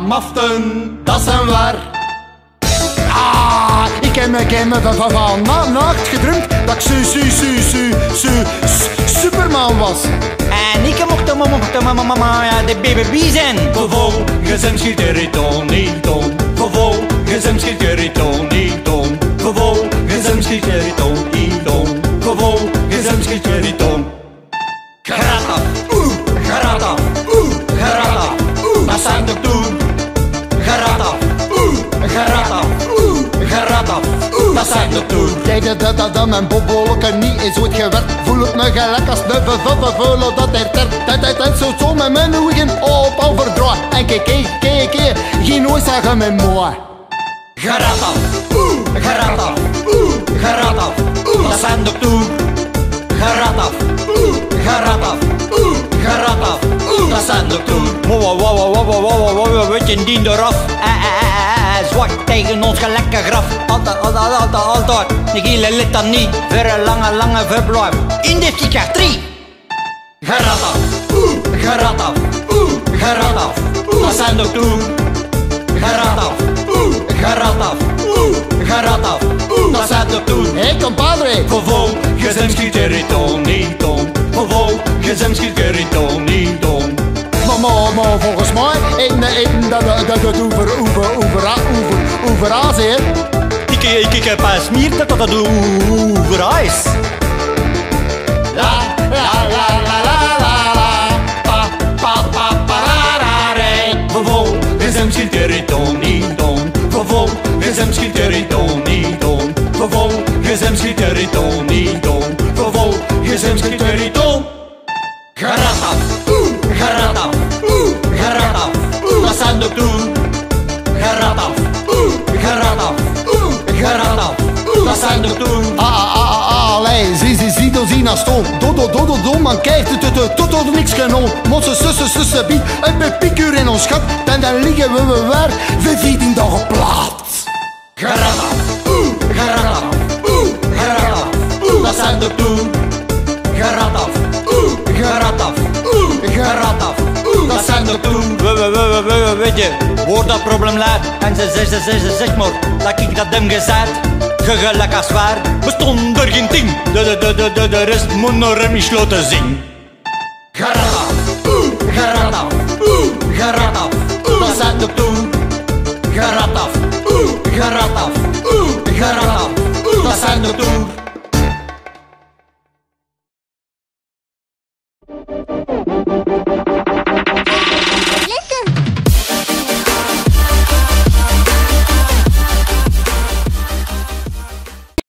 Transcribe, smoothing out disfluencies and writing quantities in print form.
maften, dat zijn waar. Ik heb me van nacht gedroomd dat ik Superman was. En ik mocht de baby zijn. Vervolgens hem schiet er niet om. Vervolgens hem schiet er niet om. Vervolgens hem schiet er niet om. Vervolgens hem schiet er niet om. Garata, garata, garata, dat zijn de toen. Garata, garata, garata, dat zijn de toen. Kijk dat mijn bobbolken niet is goed gewerkt. Voel ik me gelijk als de vullen dat er zo met mijn ogen op overdraai. En kijk, geen ooit zeggen met moi. Garata, garata, garata, dat zijn de toen. Garata, garata, garata, dat zijn de toen. Weet je dien eraf. Zwak tegen ons gelijke graf. Altijd. De hele litanie voor een lange verblijf in de psychiatrie. Garata, garata, garata, dat zijn de toen. Garata, garata, garata, dat zijn de toen. Hé, compadre! Vervolgens hem schiet er niet om. Vervolgens hem schiet er niet om. Maar volgens mij eten dat overal zeer. Ik heb pas meer dat overal is. La la la la la la la pa la la re. Vervolgens hem schiet er niet om. Vervolgens hem schiet er niet om. Vervolgens hem schiet er niet om. Vervolgens hem schiet er niet om. Garata, garata, garata, dat zijn de toen. Garata, garata, garata, dat zijn de toen. Allee, zie dan zien als stoom. Do, man kijkt tot niks kanon. Mosse sussen bied, een pikuur in ons schat. Dan liggen we weer 14 dagen plat. Garata, garata, garata, dat zijn de toen. Garata, garata, garata, dat zijn de toen. Weet je, woord dat probleem laat. En ze zegt maar, dat ik dat hem gezegd. Gelijk als waar, bestond er geen ding. De rest moet nog hem niet sloten zien. Garata, garata, garata, dat zijn de toen. Garata, garata, garata.